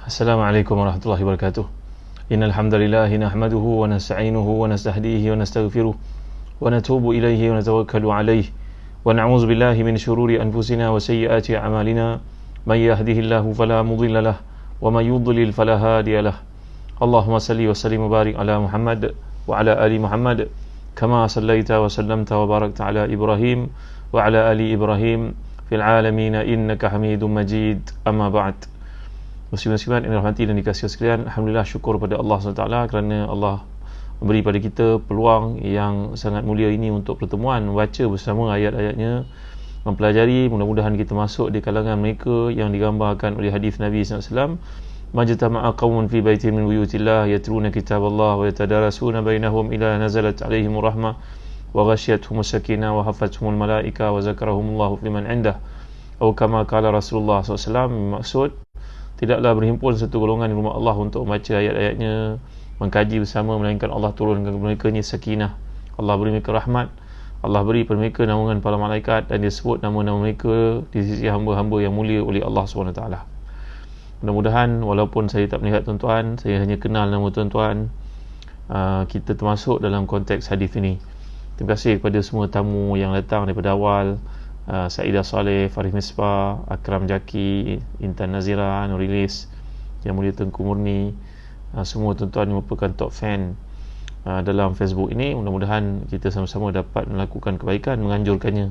Assalamualaikum warahmatullahi wabarakatuh. Innal hamdalillah nahmaduhu wa nasta'inuhu wa nastahdihi wa nastaghfiruh wa natubu ilayhi wa natawakkalu alayhi wa na'udzu billahi min shururi anfusina wa sayyiati a'malina may yahdihillahu fala mudilla lahu wa may yudlil fala hadiya lahu. Allahumma salli wa sallim wa barik ala Muhammad wa ala ali Muhammad kama sallaita wa sallamta wa barakta ala Ibrahim wa ala ali Ibrahim fil alamin innaka Hamidum Majid. Amma ba'd. Muslim-muslimat yang dirahmati dan dikasihi sekalian, alhamdulillah, syukur pada Allah SWT kerana Allah memberi pada kita peluang yang sangat mulia ini untuk pertemuan, membaca bersama ayat-ayatnya, mempelajari. Mudah-mudahan kita masuk di kalangan mereka yang digambarkan oleh hadis Nabi SAW, majtama'a qaumun fi baitin min buyutillah yatluna kitaballah wa yatadarasuna bainahum ila nazalat alaihim rahmah wa ghashiyatuhum sakinah wa hafathumul malaika wa zakarahumullahu fi man indah, atau kama qala Rasulullah SAW. Maksud, tidaklah berhimpun satu golongan di rumah Allah untuk membaca ayat-ayatnya, mengkaji bersama, melainkan Allah turunkan kepada mereka ni sakinah, Allah beri mereka rahmat, Allah beri kepada mereka naungan para malaikat, dan dia sebut nama-nama mereka di sisi hamba-hamba yang mulia oleh Allah SWT. Mudah-mudahan walaupun saya tak melihat tuan-tuan, saya hanya kenal nama tuan-tuan, kita termasuk dalam konteks hadis ini. Terima kasih kepada semua tamu yang datang daripada awal, Saidah Saleh, Farif Misbah, Akram Jaki, Intan Nazira, Nurilis, Yang Mulia Tengku Murni, semua tuan-tuan yang merupakan top fan dalam Facebook ini. Mudah-mudahan kita sama-sama dapat melakukan kebaikan, menganjurkannya.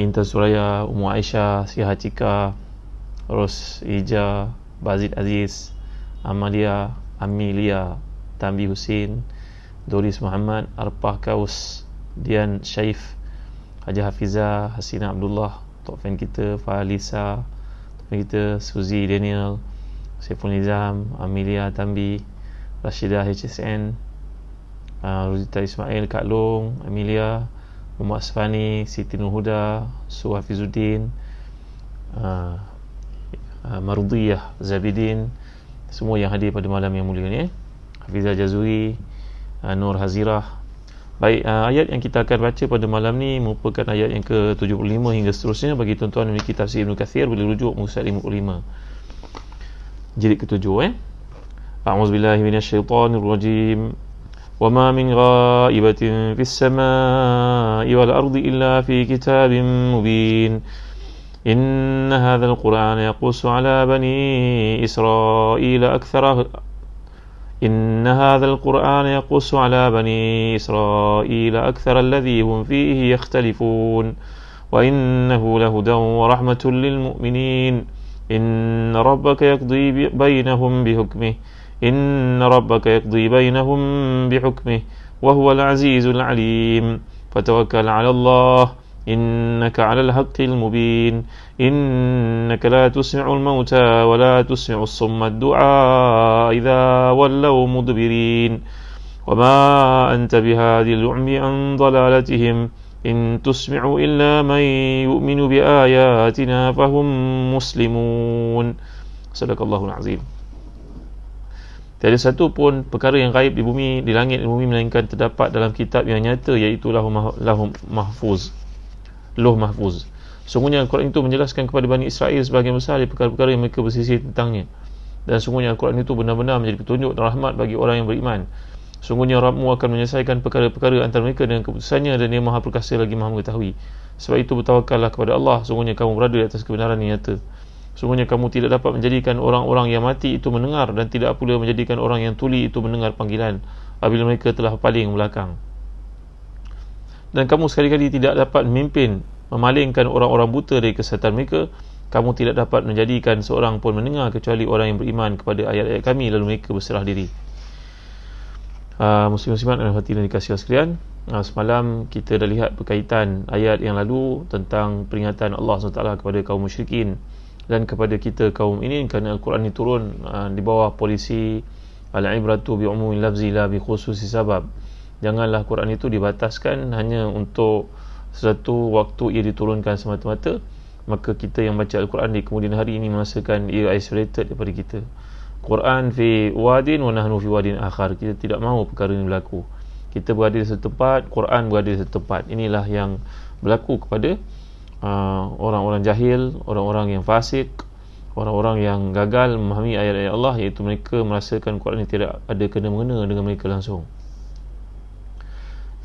Intan Suraya, Ummu Aisyah, Siha Cika, Ros Ija, Bazid Aziz, Amalia, Amelia, Tambi Husin, Doris Muhammad, Arpah Kaus, Dian Syaif, Haji Hafizah, Hasina Abdullah, top fan kita, Faalisa, top fan kita, Suzy Daniel, Saiful Nizam, Amelia Tambi, Rashidah HSN, Ruzita Ismail, Kak Long, Amelia, Muhammad Asfani, Siti Nurhuda, Su Hafizuddin, Marudiyah Zabidin, semua yang hadir pada malam yang mulia ni. Hafizah Jazuri, Nur Hazirah. Baik, ayat yang kita akan baca pada malam ni merupakan ayat yang ke-75 hingga seterusnya. Bagi tuan-tuan memiliki tafsir Ibn Kathir, boleh rujuk muka 55 jilid ke-7. A'udzubillahi minasyaitonirrajim. Wa ma min ghaibatin fis samai wal ardi illa fi kitabim mubin. Inna hadzal qur'ana yaqussu ala bani Israila إن هذا القرآن يقص على بني إسرائيل أكثر الذي هم فيه يختلفون وإنه لهدى ورحمة للمؤمنين إن ربك يقضي بينهم بحكمه وهو العزيز العليم فتوكل على الله إنك على الحق المبين إنك لا تسمع الموتى ولا تسمع الصم الدعاء إذا ولوا مدبرين وما أنت بهادي العمي عن ضلالتهم إن تسمع إلا من يؤمن بآياتنا فهم مسلمون. صدق الله العظيم. Tiada satu pun perkara yang gaib di bumi, di langit di bumi, melainkan terdapat dalam kitab yang nyata, iaitu Lauh Mahfuz. Sungguhnya Al-Quran itu menjelaskan kepada Bani Israel sebahagian besar dari perkara-perkara yang mereka bersisih tentangnya. Dan sungguhnya Al-Quran itu benar-benar menjadi petunjuk dan rahmat bagi orang yang beriman. Sungguhnya Rabbmu akan menyelesaikan perkara-perkara antara mereka dengan keputusannya, dan Dia Maha Perkasa lagi Maha Mengetahui. Sebab itu bertawakallah kepada Allah. Sungguhnya kamu berada di atas kebenaran yang nyata. Sungguhnya kamu tidak dapat menjadikan orang-orang yang mati itu mendengar, dan tidak pula menjadikan orang yang tuli itu mendengar panggilan apabila mereka telah berpaling belakang. Dan kamu sekali-kali tidak dapat memalingkan orang-orang buta dari kesesatan mereka. Kamu tidak dapat menjadikan seorang pun mendengar kecuali orang yang beriman kepada ayat-ayat kami, lalu mereka berserah diri. Muslim-muslimat dan hati dan dikasihi sekalian, semalam kita dah lihat berkaitan ayat yang lalu tentang peringatan Allah SWT kepada kaum musyrikin dan kepada kita kaum ini, kerana Al-Quran ini turun di bawah polisi al-ibratu bi umumil lafzi la bi khususi sabab. Janganlah Quran itu dibataskan hanya untuk satu waktu ia diturunkan semata-mata, maka kita yang baca Al-Quran di kemudian hari ini merasakan ia isolated daripada kita. Quran fi wadin wa nahnu fi wadin akhar. Kita tidak mahu perkara ini berlaku. Kita berada di satu tempat, Quran berada di satu tempat. Inilah yang berlaku kepada orang-orang jahil, orang-orang yang fasik, orang-orang yang gagal memahami ayat-ayat Allah, iaitu mereka merasakan Quran ini tidak ada kena-mengena dengan mereka langsung.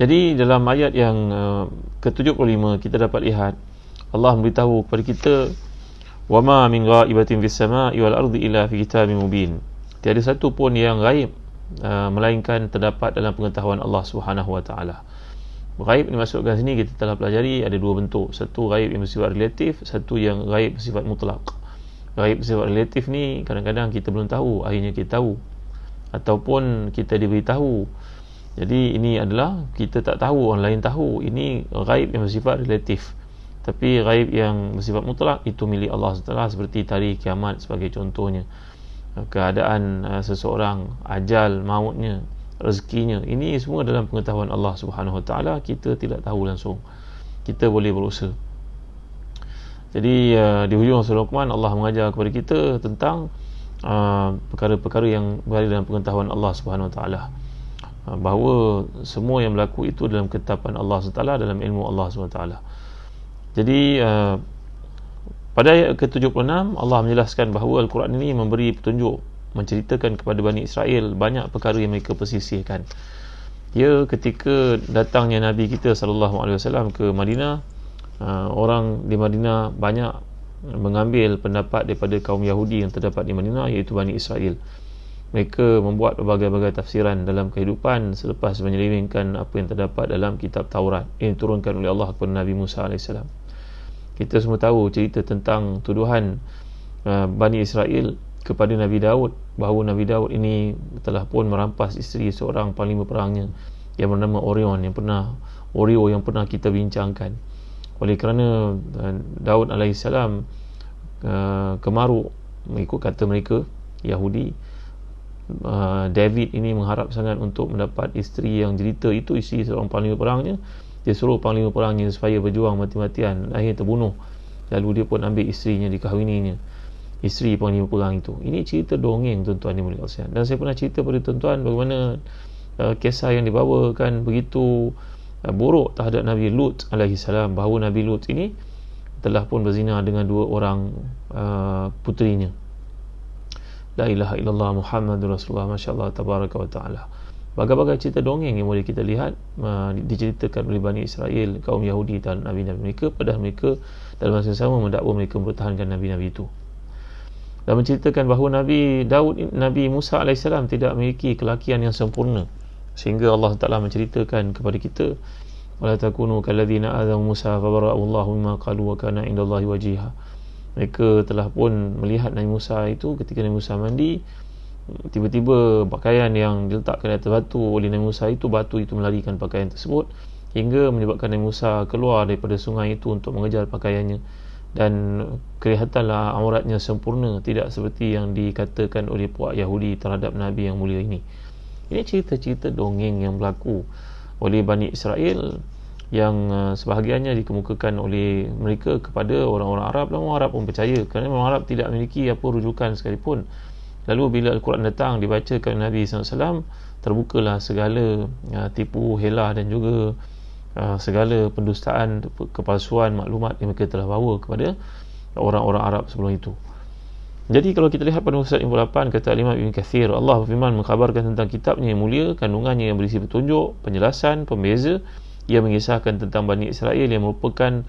Jadi dalam ayat yang ke-75 kita dapat lihat Allah memberitahu kepada kita, wama min ghaibatin fis sama'i wal ardi illa fi kitabim mubin. Tiada satu pun yang gaib melainkan terdapat dalam pengetahuan Allah Subhanahu wa taala. Gaib ini masukkan sini kita telah pelajari ada dua bentuk. Satu gaib yang bersifat relatif, satu yang gaib bersifat mutlak. Gaib bersifat relatif ni kadang-kadang kita belum tahu, akhirnya kita tahu, ataupun kita diberitahu. Jadi ini adalah kita tak tahu, orang lain tahu. Ini gaib yang bersifat relatif. Tapi gaib yang bersifat mutlak itu milik Allah SWT, seperti tarikh kiamat sebagai contohnya, keadaan seseorang, ajal, mautnya, rezekinya, ini semua dalam pengetahuan Allah Subhanahu Wa Taala. Kita tidak tahu langsung, kita boleh berusaha. Jadi di hujung surah Luqman Allah mengajar kepada kita tentang perkara-perkara yang berada dalam pengetahuan Allah Subhanahu Wa Taala, bahawa semua yang berlaku itu dalam ketetapan Allah SWT, dalam ilmu Allah SWT. Jadi pada ayat ke-76 Allah menjelaskan bahawa Al-Quran ini memberi petunjuk, menceritakan kepada Bani Israel banyak perkara yang mereka persisihkan. Ya, ketika datangnya Nabi kita SAW ke Madinah, orang di Madinah banyak mengambil pendapat daripada kaum Yahudi yang terdapat di Madinah, iaitu Bani Israel. Mereka membuat berbagai-bagai tafsiran dalam kehidupan selepas menyelewengkan apa yang terdapat dalam kitab Taurat yang diturunkan oleh Allah kepada Nabi Musa AS. Kita semua tahu cerita tentang tuduhan Bani Israel kepada Nabi Daud, bahawa Nabi Daud ini telah pun merampas isteri seorang panglima perangnya yang bernama Orio yang pernah kita bincangkan. Oleh kerana Daud AS kemaruk, mengikut kata mereka Yahudi, David ini mengharap sangat untuk mendapat isteri yang jelita itu, isteri seorang panglima perangnya. Dia suruh panglima perangnya supaya berjuang mati-matian, akhirnya terbunuh. Lalu dia pun ambil isterinya, dikahwininya, isteri panglima perang itu. Ini cerita dongeng, tuan-tuan yang mulia sekalian. Dan saya pernah cerita pada tuan-tuan bagaimana kisah yang dibawakan begitu buruk terhadap Nabi Lut alaihissalam, bahawa Nabi Lut ini telah pun berzina dengan dua orang puterinya. La ilaha illallah Muhammadur Rasulullah, masya-Allah, tabaraka wa taala. Bagai-bagai cerita dongeng yang boleh kita lihat diceritakan oleh Bani Israel, kaum Yahudi dan nabi-nabi mereka, padahal mereka dalam masa yang sama mendakwa mereka mempertahankan nabi-nabi itu. Dan menceritakan bahawa Nabi Musa AS tidak memiliki kelakian yang sempurna, sehingga Allah Taala menceritakan kepada kita, wala takunu kalladzina adamu Musa fabara'u Allahu mimma qalu wa kana 'indallahi wajiha. Mereka telah pun melihat Nabi Musa itu ketika Nabi Musa mandi, tiba-tiba pakaian yang diletakkan di atas batu oleh Nabi Musa itu, batu itu melarikan pakaian tersebut hingga menyebabkan Nabi Musa keluar daripada sungai itu untuk mengejar pakaiannya, dan kelihatanlah auratnya sempurna, tidak seperti yang dikatakan oleh puak Yahudi terhadap Nabi yang mulia ini. Ini cerita-cerita dongeng yang berlaku oleh Bani Israel yang sebahagiannya dikemukakan oleh mereka kepada orang-orang Arab, dan orang Arab pun percaya, kerana orang Arab tidak memiliki apa rujukan sekalipun. Lalu bila Al-Quran datang dibacakan Nabi SAW, terbukalah segala tipu hela dan juga segala pendustaan, kepalsuan maklumat yang mereka telah bawa kepada orang-orang Arab sebelum itu. Jadi kalau kita lihat pada surat 48, kata Imam Ibn Kathir, Allah berfirman mengkhabarkan tentang kitabnya yang mulia, kandungannya yang berisi petunjuk, penjelasan, pembeza. Ia mengisahkan tentang Bani Israel yang merupakan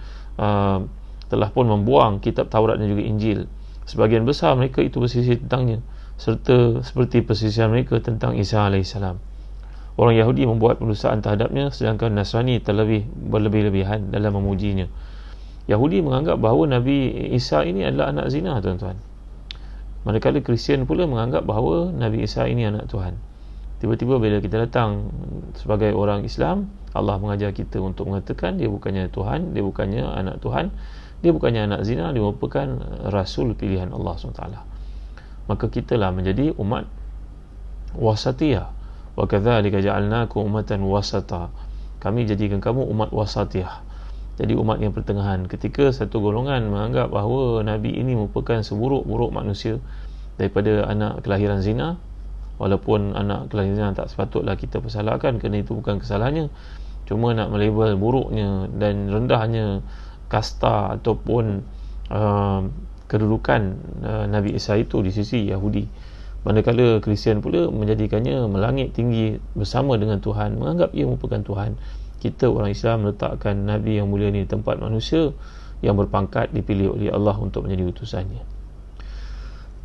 telah pun membuang kitab Taurat dan juga Injil. Sebahagian besar mereka itu bersisih tentangnya, serta seperti persisihan mereka tentang Isa AS. Orang Yahudi membuat pendustaan terhadapnya, sedangkan Nasrani terlebih berlebih-lebihan dalam memujinya. Yahudi menganggap bahawa Nabi Isa ini adalah anak zina, tuan-tuan. Manakala Kristian pula menganggap bahawa Nabi Isa ini anak Tuhan. Tiba-tiba bila kita datang sebagai orang Islam, Allah mengajar kita untuk mengatakan dia bukannya Tuhan, dia bukannya anak Tuhan, dia bukannya anak zina, dia merupakan Rasul pilihan Allah SWT. Maka kitalah menjadi umat wasatiyah. Wa kadzalika ja'alnakum ummatan wasata. Kami jadikan kamu umat wasatiyah, jadi umat yang pertengahan. Ketika satu golongan menganggap bahawa Nabi ini merupakan seburuk-buruk manusia daripada anak kelahiran zina, walaupun anak kelahiran zina tak sepatutlah kita persalahkan, kerana itu bukan kesalahannya, cuma nak melabel buruknya dan rendahnya kasta ataupun kedudukan Nabi Isa itu di sisi Yahudi, manakala Kristian pula menjadikannya melangit tinggi bersama dengan Tuhan, menganggap ia merupakan Tuhan. Kita orang Islam meletakkan Nabi yang mulia ni di tempat manusia yang berpangkat dipilih oleh Allah untuk menjadi utusannya.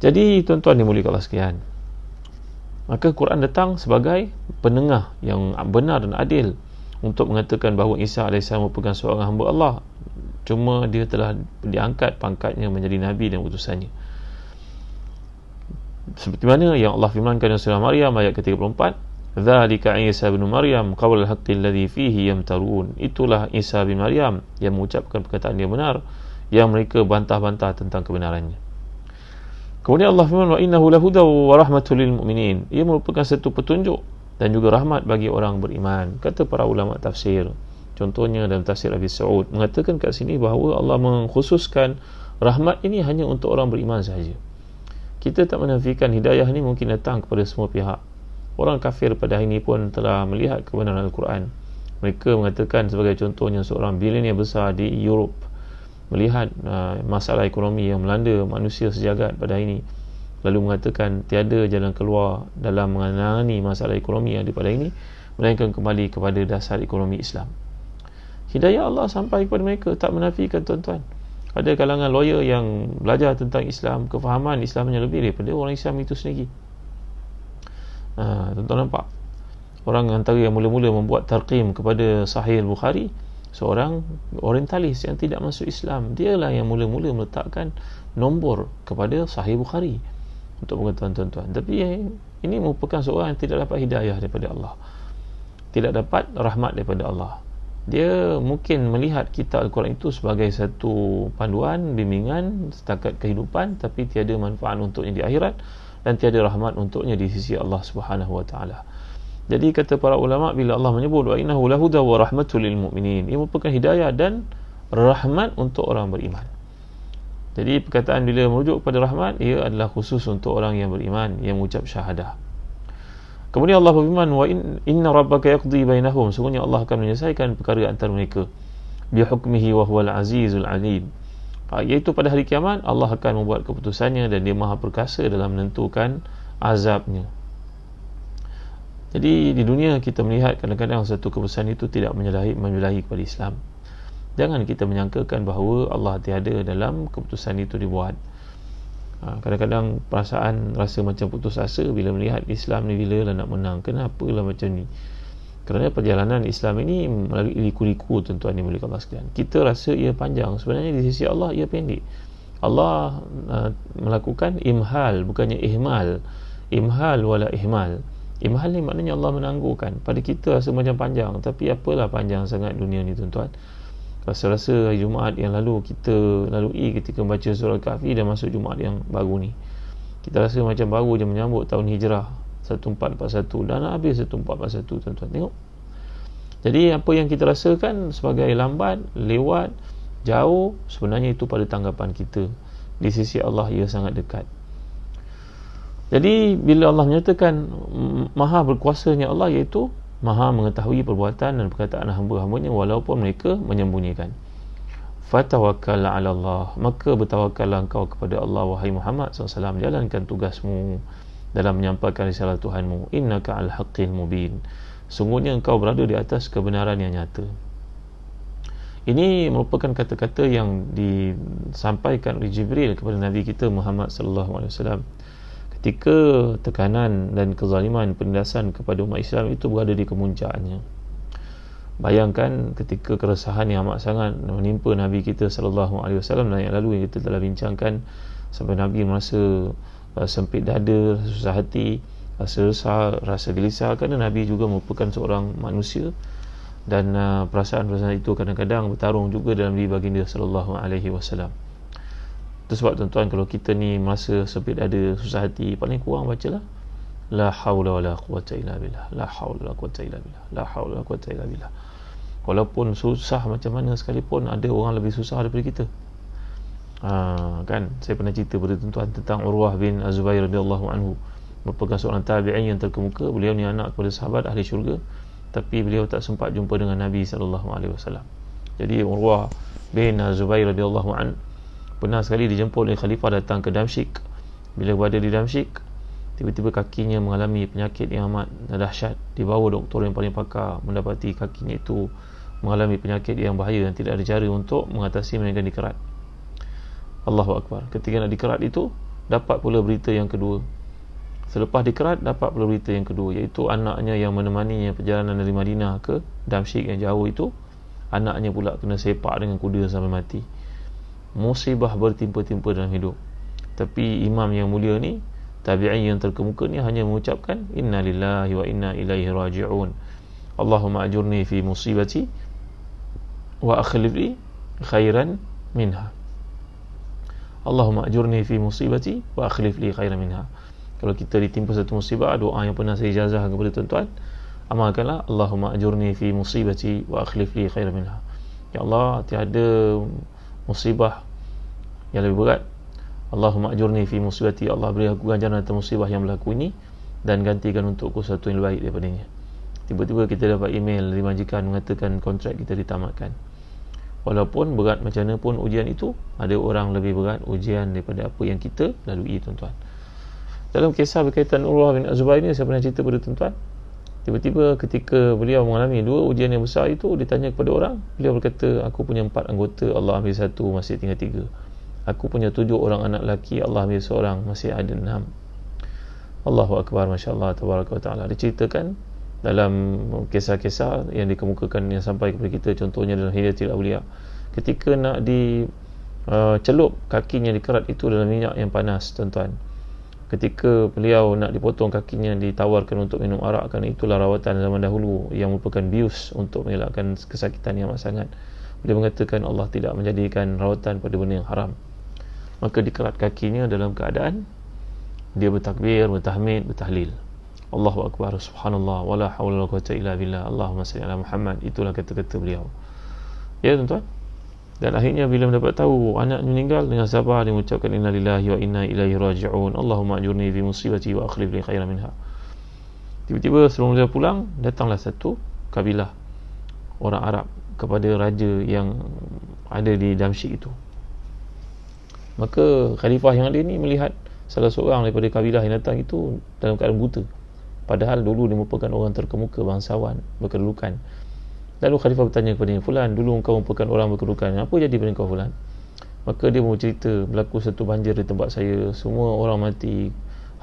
Jadi tuan-tuan dimuliakan Allah sekalian, maka Quran datang sebagai penengah yang benar dan adil untuk mengatakan bahawa Isa AS merupakan seorang hamba Allah, cuma dia telah diangkat pangkatnya menjadi Nabi dan utusannya. Seperti mana yang Allah firmankan dalam surah Maryam ayat ke-34, "Dzalika Isa bin Maryam qaulul haqqi alladhi fihi yamtarun." Itulah Isa bin Maryam yang mengucapkan perkataan yang benar yang mereka bantah-bantah tentang kebenarannya. Kemudian Allah firman, "Wa innahu lahudaw wa rahmatul lil mu'minin." Ia merupakan satu petunjuk dan juga rahmat bagi orang beriman. Kata para ulama tafsir, contohnya dalam tafsir Abi Sa'ud, mengatakan kat sini bahawa Allah mengkhususkan rahmat ini hanya untuk orang beriman sahaja. Kita tak menafikan hidayah ni mungkin datang kepada semua pihak. Orang kafir pada hari ini pun telah melihat kebenaran Al-Quran. Mereka mengatakan, sebagai contohnya seorang bilioner besar di Europe melihat masalah ekonomi yang melanda manusia sejagat pada hari ini, lalu mengatakan tiada jalan keluar dalam menangani masalah ekonomi yang ada pada hari ini melainkan kembali kepada dasar ekonomi Islam. Hidayah Allah sampai kepada mereka, tak menafikan tuan-tuan. Ada kalangan lawyer yang belajar tentang Islam, kefahaman Islamnya lebih daripada orang Islam itu sendiri. Tuan-tuan nampak, orang antara yang mula-mula membuat tarqim kepada Sahih Al-Bukhari, seorang orientalis yang tidak masuk Islam, dialah yang mula-mula meletakkan nombor kepada Sahih Bukhari untuk pengetahuan tuan-tuan. Tapi ini merupakan seorang yang tidak dapat hidayah daripada Allah, tidak dapat rahmat daripada Allah. Dia mungkin melihat kitab Al-Quran itu sebagai satu panduan, bimbingan setakat kehidupan, tapi tiada manfaat untuknya di akhirat dan tiada rahmat untuknya di sisi Allah Subhanahu wa taala. Jadi kata para ulama, bila Allah menyebut wa innahu lahuda wa rahmatul lil mu'minin, ia merupakan hidayah dan rahmat untuk orang beriman. Jadi perkataan bila merujuk kepada rahmat, ia adalah khusus untuk orang yang beriman, yang mengucap syahadah. Kemudian Allah berfirman, wa inna rabbaka yaqdi bainahum, sungguhnya Allah akan menyelesaikan perkara antara mereka bi hukmihi wa huwal azizul alim. Iaitu pada hari kiamat Allah akan membuat keputusannya dan dia maha perkasa dalam menentukan azabnya. Jadi di dunia kita melihat kadang-kadang satu keputusan itu tidak menyalahi kepada Islam. Jangan kita menyangkakan bahawa Allah tiada dalam keputusan itu dibuat. Kadang-kadang perasaan rasa macam putus asa bila melihat Islam ni bila lah nak menang. Kenapalah macam ni? Kerana perjalanan Islam ini melalui liku-liku, tuan-tuan ni boleh Allah sekalian. Kita rasa ia panjang, sebenarnya di sisi Allah ia pendek. Allah melakukan imhal, bukannya ihmal. Imhal wala ihmal. Imhal ni maknanya Allah menangguhkan. Pada kita rasa macam panjang, tapi apalah panjang sangat dunia ni, tuan-tuan. Rasa-rasa hari Jumaat yang lalu kita lalui ketika membaca surah Al-Kahfi dan masuk Jumaat yang baru ni, kita rasa macam baru je menyambut tahun hijrah 1441 dan habis 1441, tuan-tuan tengok. Jadi apa yang kita rasakan sebagai lambat, lewat, jauh, sebenarnya itu pada tanggapan kita. Di sisi Allah ia sangat dekat. Jadi bila Allah menyatakan maha berkuasanya Allah, iaitu maha mengetahui perbuatan dan perkataan hamba-hambanya walaupun mereka menyembunyikan. Fatawakkal ala Allah, maka bertawakallah engkau kepada Allah wahai Muhammad SAW, jalankan tugasmu dalam menyampaikan risalah Tuhanmu. Innaka al haqqil mubin, sungguhnya engkau berada di atas kebenaran yang nyata. Ini merupakan kata-kata yang disampaikan oleh Jibril kepada Nabi kita Muhammad SAW ketika tekanan dan kezaliman penindasan kepada umat Islam itu berada di kemuncaknya. Bayangkan ketika keresahan yang amat sangat menimpa Nabi kita SAW dan yang lalu yang kita telah bincangkan, sampai Nabi merasa sempit dada, susah hati, rasa resah, rasa gelisah, kerana Nabi juga merupakan seorang manusia dan perasaan-perasaan itu kadang-kadang bertarung juga dalam diri baginda SAW. Itu sebab tuan-tuan, kalau kita ni merasa sempit dada, susah hati, paling kurang bacalah la haula wala quwwata illa billah, la haula wala quwwata illa billah, la haula wala quwwata illa billah. Walaupun susah macam mana sekalipun, ada orang lebih susah daripada kita. Kan saya pernah cerita pada tuan-tuan tentang Urwah bin Az-Zubair radhiyallahu anhu, merupakan seorang tabi'in yang terkemuka. Beliau ni anak kepada sahabat ahli syurga, tapi beliau tak sempat jumpa dengan Nabi SAW. Jadi Urwah bin Az-Zubair radhiyallahu anhu Pernah sekali dijemput oleh khalifah datang ke Damsyik. Bila berada di Damsyik, tiba-tiba kakinya mengalami penyakit yang amat dahsyat. Dibawa doktor yang paling pakar, mendapati kakinya itu mengalami penyakit yang bahaya dan tidak ada cara untuk mengatasi melainkan dikerat. Allahu Akbar. Ketika nak dikerat itu, dapat pula berita yang kedua. Selepas dikerat, dapat pula berita yang kedua, iaitu anaknya yang menemaninya perjalanan dari Madinah ke Damsyik yang jauh itu, anaknya pula kena sepak dengan kuda sampai mati. Musibah bertimpa-timpa dalam hidup. Tapi imam yang mulia ni, tabi'in yang terkemuka ni, hanya mengucapkan inna lillahi wa inna ilaihi raji'un. Allahumma ajurni fi musibati wa akhlif li khairan minha. Allahumma ajurni fi musibati wa akhlif li khairan minha. Kalau kita ditimpa satu musibah, doa yang pernah saya ijazah kepada tuan-tuan, amalkanlah Allahumma ajurni fi musibati wa akhlif li khairan minha. Ya Allah, tiada musibah yang lebih berat. Allahumma ajurni fi musibati, Allah beri aku ganjaran atas musibah yang berlaku ini dan gantikan untukku sesuatu yang lebih baik daripadanya. Tiba-tiba kita dapat email dari majikan mengatakan kontrak kita ditamatkan. Walaupun berat macam mana pun ujian itu, ada orang lebih berat ujian daripada apa yang kita lalui, tuan-tuan. Dalam kisah berkaitan Urwah bin Az-Zubair ini, saya pernah cerita pada tuan-tuan, tiba-tiba ketika beliau mengalami dua ujian yang besar itu, ditanya kepada orang, beliau berkata, aku punya 4 anggota, Allah ambil 1, masih tinggal 3. Aku punya 7 orang anak lelaki, Allah ambil 1, masih ada 6. Allahu Akbar, Masya Allah, Tabaraka wa Ta'ala. Diceritakan dalam kisah-kisah yang dikemukakan, yang sampai kepada kita, contohnya dalam Hidayatul Awliya, ketika nak celup kakinya dikerat itu dalam minyak yang panas, tuan-tuan. Ketika beliau nak dipotong kakinya, ditawarkan untuk minum arak, kerana itulah rawatan zaman dahulu yang merupakan bius untuk mengelakkan kesakitan yang amat sangat. Beliau mengatakan Allah tidak menjadikan rawatan pada benda yang haram. Maka dikerat kakinya dalam keadaan dia bertakbir, bertahmid, bertahlil. Allahu Akbar, subhanallah, wala hawla wala quwwata illa billah, Allahumma salli ala Muhammad. Itulah kata-kata beliau. Ya, tuan-tuan. Dan akhirnya bila mendapat tahu anak meninggal, dengan sabar dia mengucapkan inna lillahi wa inna ilaihi raji'un. Allahumma ajurni fi musibati wa akhlif li khairan minha. Tiba-tiba sebelum dia pulang, datanglah satu kabilah orang Arab kepada raja yang ada di Damsyik itu. Maka khalifah yang ada ni melihat salah seorang daripada kabilah yang datang itu dalam keadaan buta. Padahal dulu dia merupakan orang terkemuka, bangsawan, berkedudukan. Lalu khalifah bertanya kepada dia, Fulan, dulu engkau merupakan orang berkedudukan, apa jadi pada engkau, Fulan? Maka dia mau cerita, berlaku satu banjir di tempat saya, semua orang mati,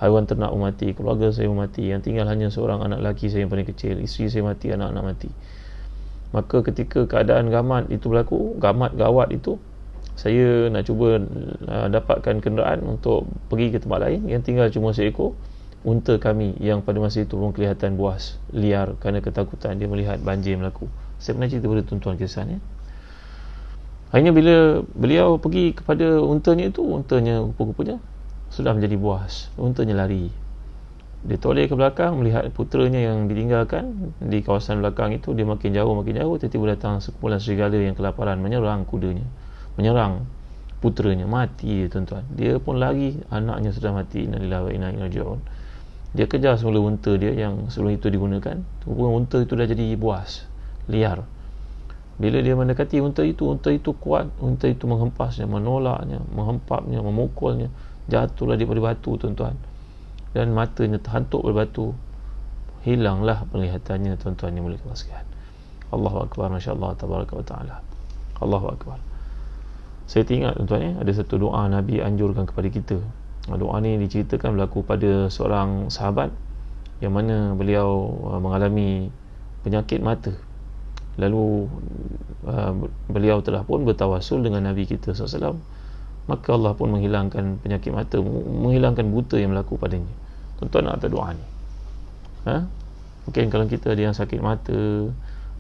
haiwan ternak mati, keluarga saya mati, yang tinggal hanya seorang anak lelaki saya yang paling kecil, isteri saya mati, anak-anak mati. Maka ketika keadaan gamat itu berlaku, gamat gawat itu, saya nak cuba dapatkan kenderaan untuk pergi ke tempat lain, yang tinggal cuma seekor unta kami yang pada masa itu pun kelihatan buas, liar kerana ketakutan dia melihat banjir berlaku. Saya pernah cerita kepada tuan-tuan kisahnya. Akhirnya bila beliau pergi kepada untanya itu, untanya rupa-rupanya sudah menjadi buas. Untanya lari. Dia toleh ke belakang, melihat puteranya yang ditinggalkan di kawasan belakang itu. Dia makin jauh, tiba-tiba datang sekumpulan serigala yang kelaparan, menyerang kudanya, menyerang puteranya, mati dia, tuan-tuan. Dia pun lari, anaknya sudah mati. Inna lillahi wa inna ilaihi raji'un. Dia kejar semula unta dia yang sebelum itu digunakan. Rupanya unta itu dah jadi buas, liar. Bila dia mendekati unta itu kuat, unta itu menghempasnya, menolaknya, menghempapnya, memukulnya. Jatuhlah daripada batu, tuan-tuan. Dan matanya terhantuk oleh batu. Hilanglah penglihatannya, tuan-tuan yang mulia sekalian. Allahu Akbar, Masya Allah, Tabaraka wa Ta'ala. Allahu Akbar. Saya teringat, tuan-tuan, ada satu doa Nabi anjurkan kepada kita. Doa ni diceritakan berlaku pada seorang sahabat yang mana beliau mengalami penyakit mata. Lalu beliau telah pun bertawasul dengan Nabi kita SAW, maka Allah pun menghilangkan penyakit mata, menghilangkan buta yang berlaku padanya. Tuan-tuan nak doa ni? Mungkin kalau kita ada yang sakit mata,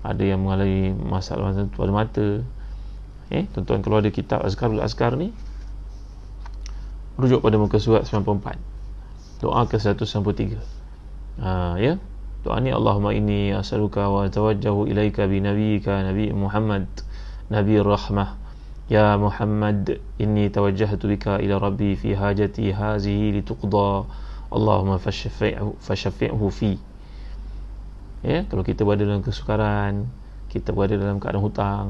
ada yang mengalami masalah pada mata, tuan-tuan kalau ada kitab Azkar ni, rujuk pada muka surat 94, doa ke-193. Ya, doa ni, Allahumma inni as'aluka wa tawajjahu ilaika bi nabiyyika Nabi Muhammad Nabi Rahmah. Ya Muhammad, inni tawajjahtu bika ila Rabbi fi hajati hazihi lituqda. Allahumma fashaffi'hu fi. Ya, kalau kita berada dalam kesukaran, kita berada dalam keadaan hutang,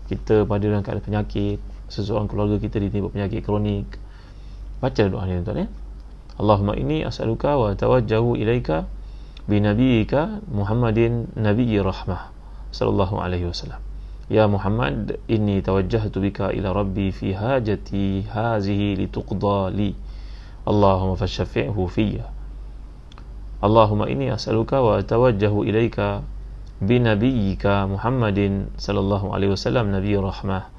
kita berada dalam keadaan penyakit, seseorang keluarga kita ditimpa penyakit kronik, baca doa ni tuan-tuan ya. Allahumma inni as'aluka wa tawajjahu ilaika bi nabiyyika Muhammadin nabiyyi rahmah sallallahu alaihi wasallam. Ya Muhammad, inni tawajjahtu bika ila rabbi fi hajati hazihi lituqda li. Allahumma fashaffi'hu fiyya. Allahumma inni as'aluka wa tawajjahu ilaika bi nabiyyika Muhammadin sallallahu alaihi wasallam nabiyyi rahmah.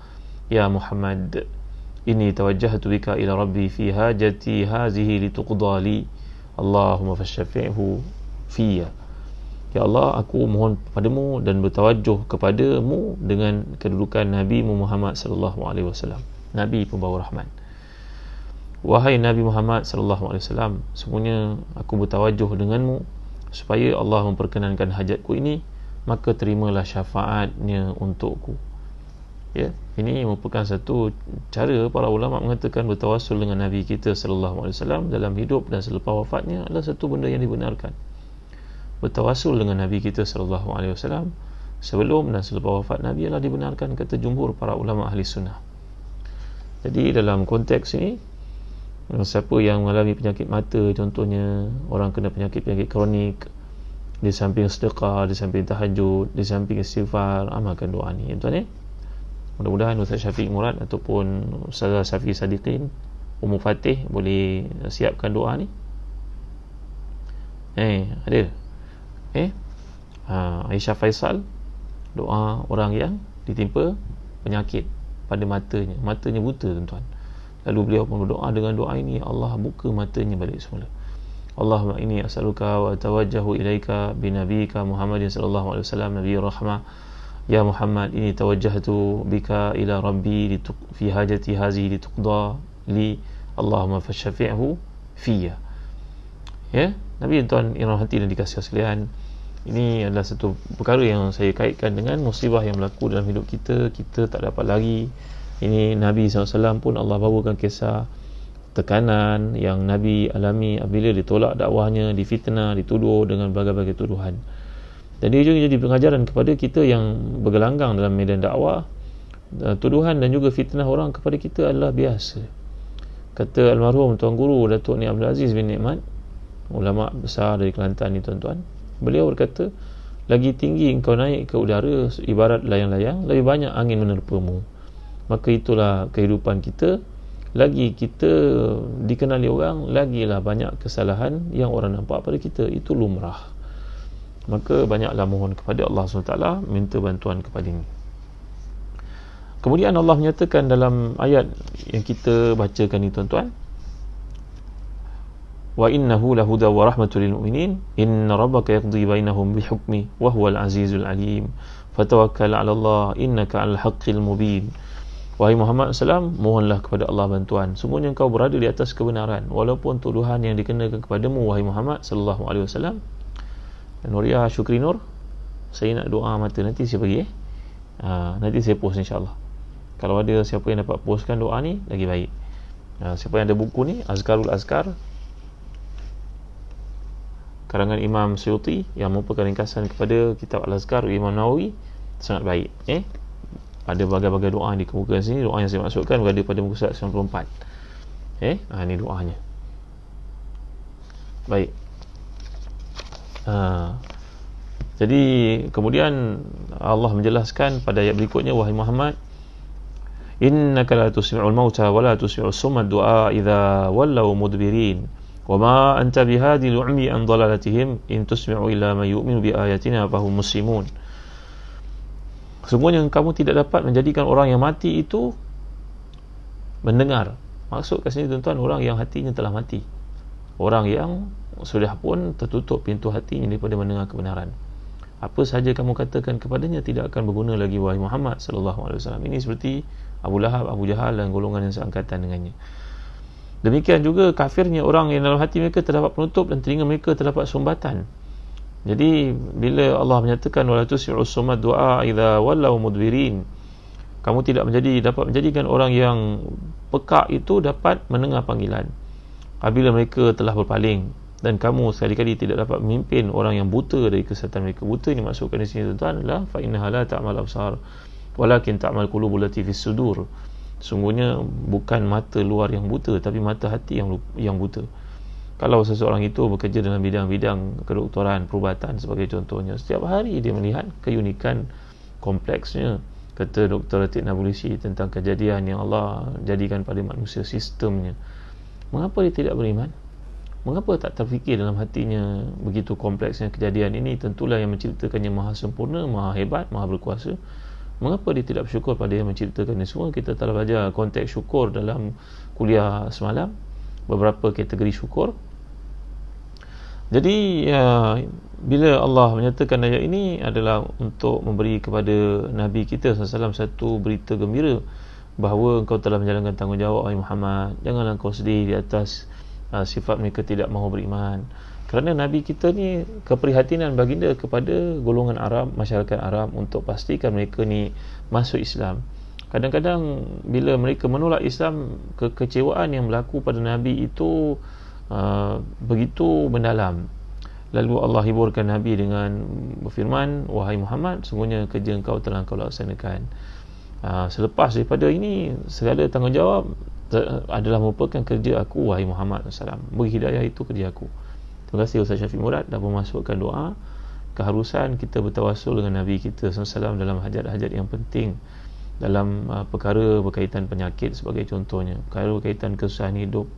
Ya Muhammad, inni tawajjahtu bika ila rabbi fi hajati hazihi lituqda li. Allahumma fashaffi'hu fiyya. Ya Allah, aku mohon padamu dan bertawajjuh kepadamu dengan kedudukan Nabi Muhammad sallallahu alaihi wasallam, Nabi pembawa rahmat. Wahai Nabi Muhammad sallallahu alaihi wasallam, sesungguhnya aku bertawajjuh denganmu supaya Allah memperkenankan hajatku ini, maka terimalah syafaatnya untukku. Ya, ini merupakan satu cara para ulama mengatakan bertawassul dengan Nabi kita sallallahu alaihi wasallam dalam hidup dan selepas wafatnya adalah satu benda yang dibenarkan. Bertawassul dengan Nabi kita sallallahu alaihi wasallam sebelum dan selepas wafat Nabi adalah dibenarkan, kata jumhur para ulama ahli sunnah. Jadi dalam konteks ini, siapa yang mengalami penyakit mata contohnya, orang kena penyakit-penyakit kronik, di samping sedekah, di samping tahajud, di samping istighfar, amalkan doa ni tuan-tuan ya. Mudah-mudahan Ustaz Syafiq Murad ataupun Ustaz Syafiq Sadiqin Ummu Fatih boleh siapkan doa ni. Ada Aisyah Faisal, doa orang yang ditimpa penyakit pada matanya buta tuan-tuan, lalu beliau pun berdoa dengan doa ini, Allah buka matanya balik semula. Allahumma inni as'aluka wa tawajjahu ilaika bi nabiyyika Muhammadin sallallahu alaihi wasallam nabiyyi rahmah. Ya Muhammad, inni tawajjahtu bika ila rabbi fi hajati hazihi lituqda li. Allahumma fashaffi'hu fiyya. Ya, Nabi tuan Iram hati dan dikasihi sekalian, ini adalah satu perkara yang saya kaitkan dengan musibah yang berlaku dalam hidup kita. Kita tak dapat lari. Ini Nabi SAW pun Allah bawakan kisah tekanan yang Nabi alami apabila ditolak dakwahnya, difitnah, dituduh dengan berbagai-bagai tuduhan. Dan dia juga jadi pengajaran kepada kita yang bergelanggang dalam medan dakwah. Tuduhan dan juga fitnah orang kepada kita adalah biasa. Kata almarhum Tuan Guru Datuk Ni Abdul Aziz bin Nikmat, ulama besar dari Kelantan ni tuan-tuan, beliau berkata, lagi tinggi engkau naik ke udara ibarat layang-layang, lebih banyak angin menerpamu. Maka itulah kehidupan kita. Lagi kita dikenali orang, lagilah banyak kesalahan yang orang nampak pada kita. Itu lumrah. Maka banyaklah mohon kepada Allah SWT, minta bantuan kepada ini. Kemudian Allah menyatakan dalam ayat yang kita bacakan ni tuan-tuan, wa innahu lahuda wa rahmatul lil mu'minin inna rabbaka yaqdi bainahum bihukmi wa huwal azizul alim fatawakkal 'ala Allah innaka 'alal haqqil mubin. Wahai Muhammad SAW, mohonlah kepada Allah bantuan, sungguhnya engkau berada di atas kebenaran walaupun tuduhan yang dikenakan kepadamu wahai Muhammad sallallahu alaihi wasallam. Nuria Syukri Nur, saya nak doa mata, nanti saya bagi nanti saya post insya-Allah. Kalau ada siapa yang dapat postkan doa ni lagi baik. Siapa yang ada buku ni, Azkarul Azkar karangan Imam Suyuti yang merupakan ringkasan kepada kitab Al-Azkar Imam Nawawi, sangat baik. Ada berbagai-bagai doa yang dikemukakan sini. Doa yang saya masukkan berada pada muka surat 94. Ini doanya. Baik. Jadi kemudian Allah menjelaskan pada ayat berikutnya, wahai Muhammad, innaka la tusmi'ul mauta wa la tusmi'us summa du'a idza wallaw mudbirin wa ma anta bihadil ummi an dalalatihim in tusmi'u illa man yu'minu bi ayatina fahum muslimun. Sesungguhnya kamu tidak dapat menjadikan orang yang mati itu mendengar. Maksud kat sini tuan-tuan, orang yang hatinya telah mati, orang yang sudah pun tertutup pintu hatinya daripada mendengar kebenaran. Apa sahaja kamu katakan kepadanya tidak akan berguna lagi wahai Muhammad sallallahu alaihi wasallam. Ini seperti Abu Lahab, Abu Jahal dan golongan yang seangkatan dengannya. Demikian juga kafirnya orang yang dalam hati mereka terdapat penutup dan telinga mereka terdapat sumbatan. Jadi bila Allah menyatakan wala tusmi'us summa du'a idza wallaw mudbirin, kamu tidak dapat menjadikan orang yang pekak itu dapat mendengar panggilan apabila mereka telah berpaling, dan kamu sekali-kali tidak dapat memimpin orang yang buta dari kesesatan mereka. Buta ini maksudkan di sini tuan-tuan adalah fa innaha la ta'mal absar walakin ta'mal qulubul lati fis sudur. Sungguhnya bukan mata luar yang buta, tapi mata hati yang buta. Kalau seseorang itu bekerja dalam bidang-bidang kedoktoran, perubatan sebagai contohnya, setiap hari dia melihat keunikan kompleksnya, kata Dr. Latif Nabulusi, tentang kejadian yang Allah jadikan pada manusia, sistemnya. Mengapa dia tidak beriman? Mengapa tak terfikir dalam hatinya begitu kompleksnya kejadian ini? Tentulah yang menciptakannya maha sempurna, maha hebat, maha berkuasa. Mengapa dia tidak bersyukur pada yang menciptakannya semua? Kita telah belajar konteks syukur dalam kuliah semalam, beberapa kategori syukur. Jadi bila Allah menyatakan ayat ini adalah untuk memberi kepada Nabi kita SAW satu berita gembira bahawa engkau telah menjalankan tanggungjawab, wahai Muhammad. Janganlah engkau sedih di atas sifat mereka tidak mahu beriman. Kerana Nabi kita ni keprihatinan baginda kepada golongan Arab, masyarakat Arab, untuk pastikan mereka ni masuk Islam. Kadang-kadang bila mereka menolak Islam, kekecewaan yang berlaku pada Nabi itu begitu mendalam. Lalu Allah hiburkan Nabi dengan berfirman, wahai Muhammad, sungguhnya kerja engkau telah engkau laksanakan. Selepas daripada ini, segala tanggungjawab adalah merupakan kerja aku, wahai Muhammad SAW. Beri hidayah itu kerja aku. Terima kasih Ustaz Syafiq Murad dah memasukkan doa keharusan kita bertawassul dengan Nabi kita SAW dalam hajat-hajat yang penting, dalam perkara berkaitan penyakit sebagai contohnya, perkara berkaitan kesusahan hidup,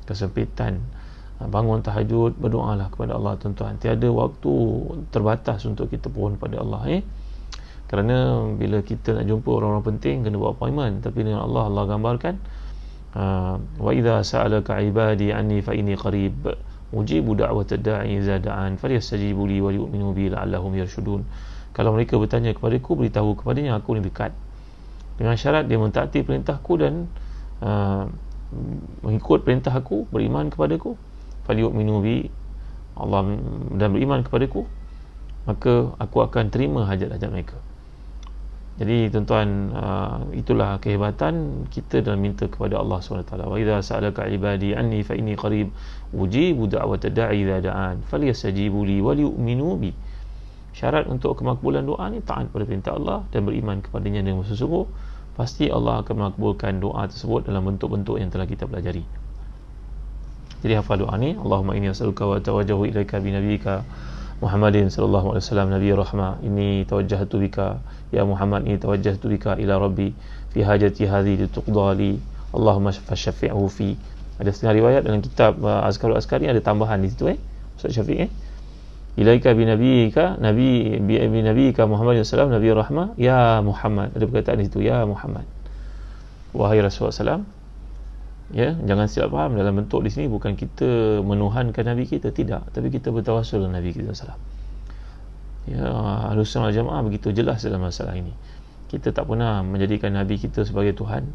kesempitan. Bangun tahajud, berdoalah kepada Allah tuan-tuan. Tiada waktu terbatas untuk kita pohon pada Allah. Kerana bila kita nak jumpa orang-orang penting, kena buat appointment. Tapi dengan Allah gambarkan, wa idza sa'alaka ibadi anni fa inni qarib ujibu da'watad da'i idza da'an falyastajibu li wa yu'minu bi la'allahum yarshudun. Kalau mereka bertanya kepadaku, beritahu kepadanya aku ni dekat, dengan syarat dia mentaati perintahku dan mengikut perintah aku, beriman kepadaku, falyu'minu bi, Allah, dan beriman kepadaku, maka aku akan terima hajat-hajat mereka. Jadi tuan-tuan, itulah kehebatan kita dalam minta kepada Allah SWT. Wa idza sa'alaka ibadi anni fa inni qarib ujibu da'watad da'i idza da'an falyastajibu li wa liyu'minu bi. Syarat untuk kemakbulan doa ni taat pada perintah Allah dan beriman kepadanya dengan sungguh-sungguh. Pasti Allah akan makbulkan doa tersebut dalam bentuk-bentuk yang telah kita pelajari. Jadi hafal doa ni, Allahumma inni as'aluka wa tawajjahu ilaika bi nabiyyika Muhammadin sallallahu alaihi wasallam nabiy rahmah, inni tawajjahtu bika ya Muhammad, inni tawajjahtu bika ila rabbi fi hajati hadhihi lituqda li Allahumma fashfi'hu fi. Ada setengah riwayat dalam kitab Azkarul Askari ada tambahan di situ Ustaz Syafiq ilaika bi nabiyyika bi nabiyyika Muhammadin sallallahu alaihi wasallam nabiy rahmah ya Muhammad. Ada perkataan di situ ya Muhammad, wahai Rasulullah sallallahu. Ya, jangan silap faham, dalam bentuk di sini bukan kita menuhankan Nabi kita, tidak, tapi kita bertawassul dengan Nabi kita SAW. Ya, Ahlussunnah wal Jamaah begitu jelas dalam masalah ini. Kita tak pernah menjadikan Nabi kita sebagai Tuhan.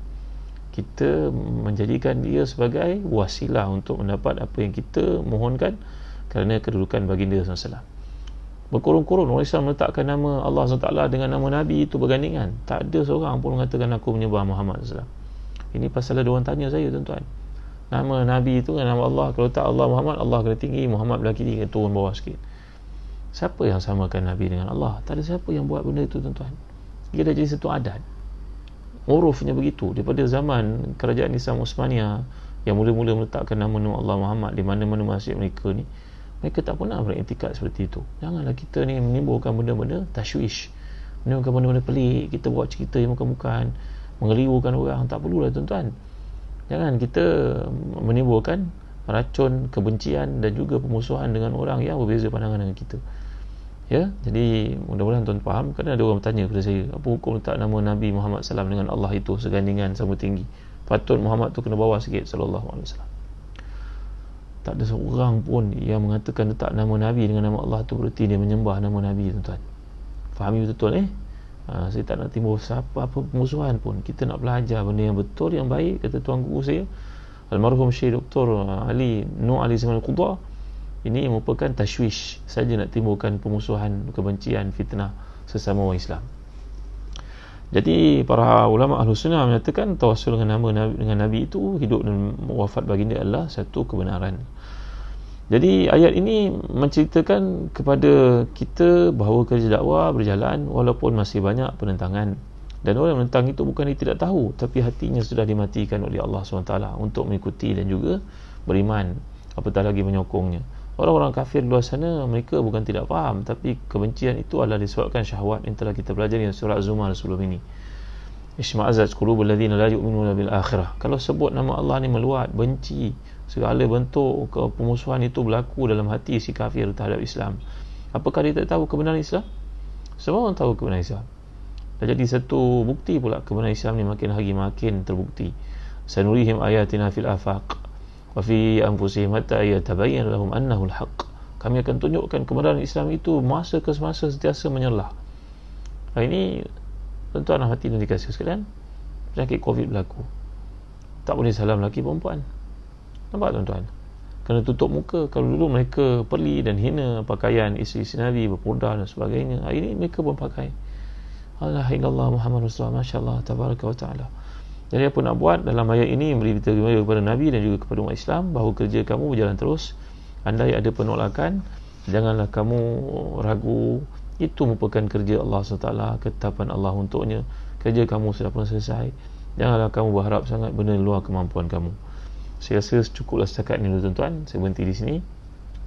Kita menjadikan dia sebagai wasilah untuk mendapat apa yang kita mohonkan kerana kedudukan baginda SAW. Berkurung-kurung orang Islam meletakkan nama Allah SWT dengan nama Nabi itu bergandingan. Tak ada seorang pun mengatakan aku menyembah Muhammad SAW. Ini pasal ada orang tanya saya tuan-tuan, nama Nabi itu kan nama Allah, kalau tak Allah Muhammad, Allah kena tinggi, Muhammad belakang tinggi, turun bawah sikit. Siapa yang samakan Nabi dengan Allah? Tak ada siapa yang buat benda itu tuan-tuan. Ia dah jadi satu adat, urufnya begitu. Daripada zaman kerajaan Islam Uthmaniyah yang mula-mula meletakkan nama Allah Muhammad di mana-mana masjid mereka ni, mereka tak pernah beriktikad seperti itu. Janganlah kita ni menimbulkan benda-benda tashwish, menimbulkan benda-benda pelik, kita buat cerita yang bukan-bukan, mengelirukan orang. Tak perlulah tuan-tuan. Jangan kita menimbulkan racun kebencian dan juga permusuhan dengan orang yang berbeza pandangan dengan kita. Ya, jadi mudah-mudahan tuan faham. Kadang ada orang bertanya kepada saya, apa hukum letak nama Nabi Muhammad SAW dengan Allah itu segandingan sama tinggi? Patut Muhammad tu kena bawah sikit sallallahu alaihi wasallam. Tak ada seorang pun yang mengatakan letak nama Nabi dengan nama Allah tu bererti dia menyembah nama Nabi, tuan-tuan. Fahami betul saya tak nak timbul apa permusuhan pun. Kita nak belajar benda yang betul, yang baik. Kata tuan guru saya almarhum Syekh Dr. Ali Nur Ali Zaman Al-Qudha, ini merupakan tashwish saja, nak timbulkan permusuhan, kebencian, fitnah sesama orang Islam. Jadi para ulama Ahlussunnah menyatakan tawassul dengan nama dengan Nabi itu, hidup dan wafat baginda adalah satu kebenaran. Jadi ayat ini menceritakan kepada kita bahawa kerja dakwah berjalan walaupun masih banyak penentangan. Dan orang yang menentang itu bukan dia tidak tahu, tapi hatinya sudah dimatikan oleh Allah SWT untuk mengikuti dan juga beriman, apatah lagi menyokongnya. Orang-orang kafir luar sana, mereka bukan tidak faham, tapi kebencian itu adalah disebabkan syahwat yang telah kita pelajari dalam surah Az-Zumar sebelum ini. Isma'azat qulubul ladzina la yu'minuna bil akhirah. Kalau sebut nama Allah ni meluat, benci, segala bentuk pemusuhan itu berlaku dalam hati si kafir terhadap Islam. Apakah dia tak tahu kebenaran Islam? Semua orang tahu kebenaran Islam. Dah jadi satu bukti pula kebenaran Islam ni makin hari makin terbukti. Sanurihim ayatina fil afaq wa fi anfusihim hatta yatabayyana lahum annahu al-haq. Kami akan tunjukkan kebenaran Islam itu masa ke semasa sentiasa menyerlah. Hari ini tuan-tuan hati dan dikasih sekalian, penyakit COVID berlaku. Tak boleh salam lelaki perempuan. Nampak tuan-tuan? Kena tutup muka. Kalau dulu mereka perli dan hina pakaian isteri-isteri Nabi, berpurdah dan sebagainya, hari ini mereka pun pakai. Allah illallah Muhammad Rasulullah, Masya Allah, Tabaraka wa Ta'ala. Jadi apa nak buat dalam ayat ini, memberi beritahu kepada Nabi dan juga kepada umat Islam bahawa kerja kamu berjalan terus. Andai ada penolakan, janganlah kamu ragu. Itu merupakan kerja Allah SWT, ketetapan Allah untuknya. Kerja kamu sudah pun selesai. Janganlah kamu berharap sangat benda luar kemampuan kamu. Saya rasa cukuplah setakat ini tuan-tuan. Saya berhenti di sini.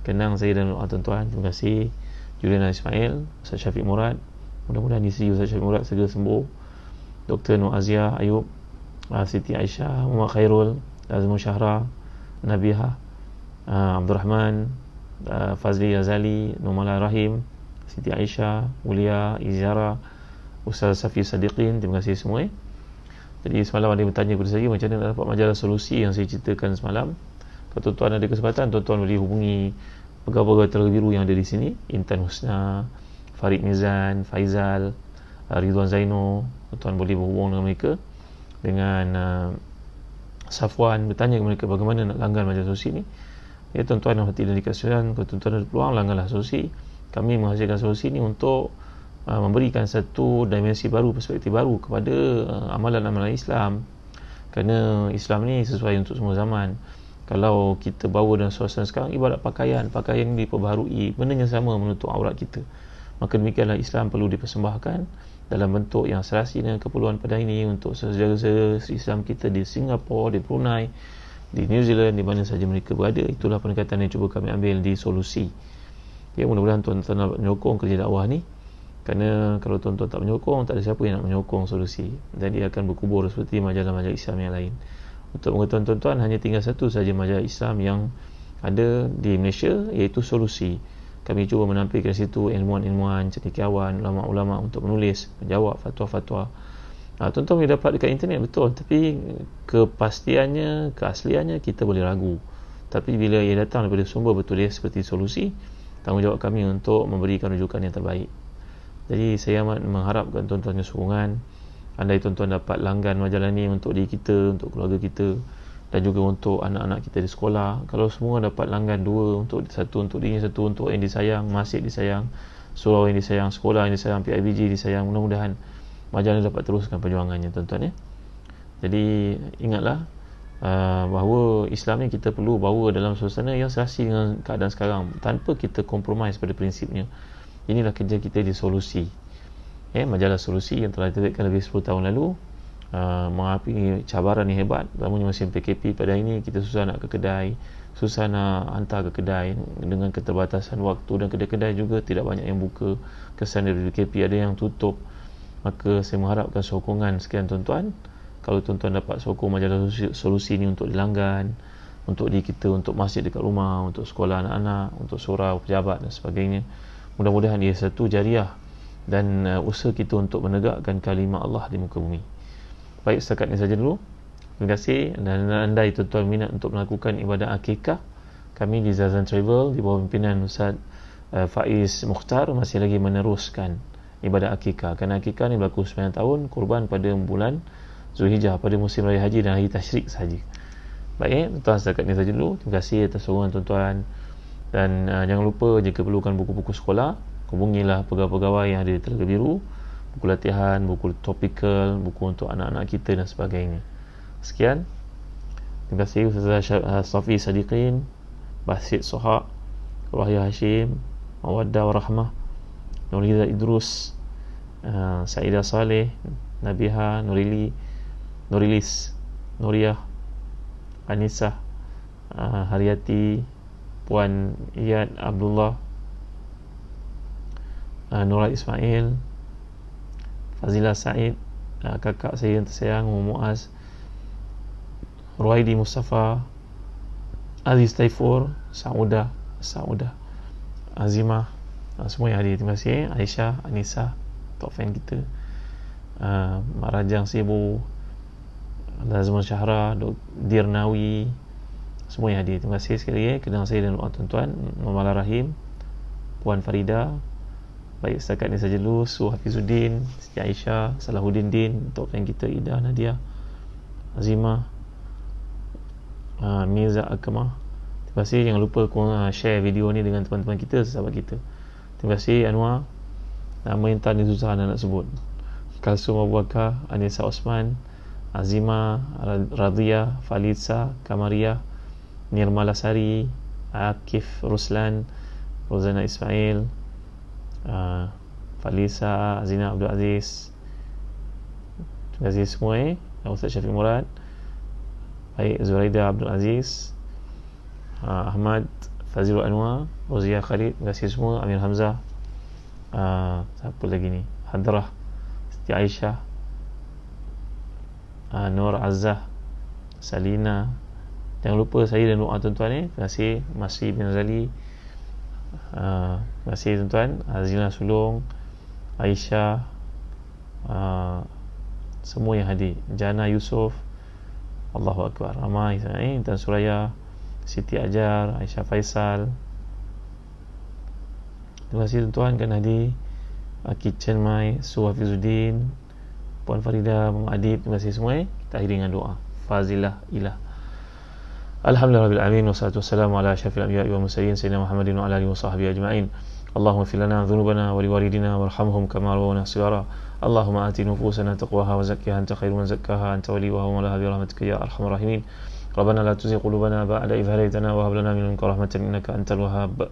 Kenang saya dan doa tuan-tuan. Terima kasih Juliana Ismail, Ustaz Syafiq Murad. Mudah-mudahan isteri Ustaz Syafiq Murad segera sembuh. Dr. Nur Azia Ayub, Siti Aisyah, Muhammad Khairul, Azmul Syahra, Nabiha, Abdul Rahman, Fazli Yazali, Numala Rahim, Siti Aisyah, Mulia Izara, Ustaz Safi Sadiqin. Terima kasih semua. Jadi semalam ada yang bertanya kepada saya macam mana nak dapat majalah solusi yang saya ceritakan semalam. Kalau tuan-tuan ada kesempatan, tuan-tuan boleh hubungi pegawai-pegawai Telaga Biru yang ada di sini, Intan Husna, Farid Mizan, Faizal, Ridwan Zaino. Tuan-tuan boleh berhubung dengan mereka, dengan Safwan, bertanya kepada mereka bagaimana nak langgan majalah solusi ni. Ya tuan-tuan yang hati dan dikasihkan, kalau tuan-tuan ada peluang, langganlah solusi. Kami menghasilkan solusi ni untuk memberikan satu dimensi baru, perspektif baru kepada amalan-amalan Islam. Kerana Islam ni sesuai untuk semua zaman. Kalau kita bawa dalam suasana sekarang, ibarat pakaian ini diperbaharui, benda yang sama menutup aurat kita. Maka demikianlah Islam perlu dipersembahkan dalam bentuk yang serasi dengan keperluan pada ini untuk saudara-saudara Islam kita di Singapura, di Brunei, di New Zealand, di mana saja mereka berada. Itulah pendekatan yang cuba kami ambil di solusi. Ya, mudah-mudahan tuan-tuan nak menyokong kerja dakwah ni. Kerana kalau tuan-tuan tak menyokong, tak ada siapa yang nak menyokong solusi, dan dia akan berkubur seperti majalah-majalah Islam yang lain. Untuk mengetahui tuan-tuan, hanya tinggal satu saja majalah Islam yang ada di Malaysia, iaitu Solusi. Kami cuba menampilkan situ ilmuwan-ilmuwan, cendekiawan, ulama-ulama untuk menulis, menjawab fatwa-fatwa. Tuan-tuan boleh dapat dekat internet, betul, tapi kepastiannya, keasliannya kita boleh ragu. Tapi bila ia datang daripada sumber betul dia seperti Solusi, tanggungjawab kami untuk memberikan rujukan yang terbaik. Jadi saya amat mengharapkan tuan-tuan sokongan. Andai tuan-tuan dapat langgan majalah ni untuk diri kita, untuk keluarga kita, dan juga untuk anak-anak kita di sekolah. Kalau semua dapat langgan dua, satu untuk diri, satu untuk yang disayang, masjid disayang, surau yang disayang, sekolah yang disayang, PIBG disayang, mudah-mudahan majalah ni dapat teruskan perjuangannya tuan-tuan ya. Jadi ingatlah bahawa Islam ni kita perlu bawa dalam suasana yang serasi dengan keadaan sekarang, tanpa kita compromise pada prinsipnya. Inilah kerja kita di Solusi. Majalah Solusi yang telah diterbitkan lebih 10 tahun lalu, menghadapi cabaran yang hebat, terutamanya musim PKP. Pada ini kita susah nak ke kedai, susah nak hantar ke kedai dengan keterbatasan waktu, dan kedai-kedai juga tidak banyak yang buka kesan dari PKP, ada yang tutup. Maka saya mengharapkan sokongan sekian tuan-tuan. Kalau tuan-tuan dapat sokong majalah Solusi ini untuk dilanggan, untuk diri kita, untuk masjid dekat rumah, untuk sekolah anak-anak, untuk surau pejabat dan sebagainya, mudah-mudahan ia satu jariah dan usaha kita untuk menegakkan kalimah Allah di muka bumi. Baik, setakat ini saja dulu. Terima kasih. Dan andai tuan-tuan minat untuk melakukan ibadah akikah, kami di Zazan Travel di bawah pimpinan Ustaz Faiz Mukhtar masih lagi meneruskan ibadah akikah. Kerana akikah ni berlaku 9 tahun, kurban pada bulan Zulhijjah, pada musim raya haji dan hari tasyrik sahaja. Baik, tuan-tuan, setakat ini saja dulu. Terima kasih atas sokongan tuan-tuan. Dan jangan lupa, jika perlukan buku-buku sekolah, hubungilah pegawai-pegawai yang ada di Telaga Biru, buku latihan, buku topikal, buku untuk anak-anak kita dan sebagainya. Sekian. Terima kasih Ustaz Safi Sadiqin, Basit Sohak, Wahya Hashim, Mawaddah Warahmah, Nurliza Idrus, Saidah Saleh, Nabiha, Nurilis, Nuriyah, Anissa, Haryati, Puan Iyad Abdullah, Nura Ismail, Fazila Said, kakak saya yang tersayang Muaz, Ruaidi Mustafa, Aziz Taifur, Saudah, Azimah, semua yang hadir. Terima kasih. Aisyah, Anissa, top fan kita, Mak Rajang Sibu, Lazman Syahra, Dirnawi, semua yang hadir. Terima kasih sekali lagi. Kenal saya dan doa tuan-tuan, Mamalah Rahim, Puan Farida. Baik, setakat ni saja dulu. Su Hafizuddin, Siti Aisyah, Salahuddin Din, top fan kita, Ida Nadia, Azimah, Mirza Akmah. Terima kasih. Jangan lupa share video ni dengan teman-teman kita, sahabat kita. Terima kasih. Anwar, nama yang tak ni susah nak sebut. Kalsum Abu Bakar, Anissa Osman, Azimah, Radhia, Falitza, Kamaria, Nirmala Sari, Akif Ruslan, Rozana Ismail, Falisa, Azina Abdul Aziz. Terima kasih semua. Ustaz Syafiq Murad, baik, Zuraida Abdul Aziz, Ahmad Fazilul Anwar, Rozia Khalid. Terima kasih semua. Amir Hamzah, siapa lagi ni, Hadrah, Siti Aisyah, Nur Azzah, Salina. Jangan lupa saya dan doa tuan-tuan. Terima kasih Masri bin Zali, terima kasih tuan-tuan, Azina Sulong, Aisyah, semua yang hadir, Jana Yusof, Allahu Akbar, ramai. Intan Suraya, Siti Ajar, Aisyah Faisal. Terima kasih tuan-tuan kan hadir. Kitchen Mai, Su Hafizuddin, Puan Farida, Muhammad Adib. Terima kasih semua. Kita akhiri dengan doa. Fazilah ilah. Alhamdulillahirabbil alamin, wassalatu wassalamu ala asyrafil anbiya'i wal mursalin sayyidina Muhammadin wa ala alihi washabbihi ajma'in. Allahumma ighfir lana dhunubana wa liwalidina warhamhum kama rabbawna shighara. Allahumma ati nufusana taqwaha wa zakkiha anta khairu man zakkaha anta waliyuha wa mawlaha bi rahmatika ya arhamar rahimin. Rabbana la tuzigh qulubana ba'da idh hadaytana wa hab lana min ladunka rahmatan innaka antal wahhab.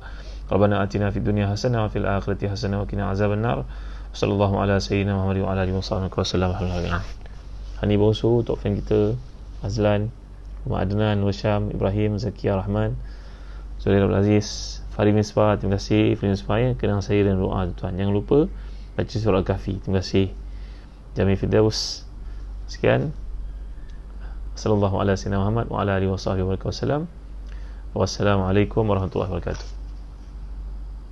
Rabbana atina fid dunya hasanah wa fil akhirati hasanah wa qina azaban nar. Sallallahu ala sayyidina Muhammadin wa ala alihi wasallam. Hani Bongsu, top fan kita, Azlan, Muhammad Adnan, Washam, Ibrahim, Zakia Rahman, Zulair Abdul Aziz, Farid Misbah. Terima kasih Farid Misbah. Kenang saya dan doa tuan. Jangan lupa baca surah Al-Kahfi. Terima kasih. Jami Firdaus. Sekian. Sallallahu ala sayyidina Muhammad wa ala alihi wasallam. Wassalamualaikum warahmatullahi wabarakatuh.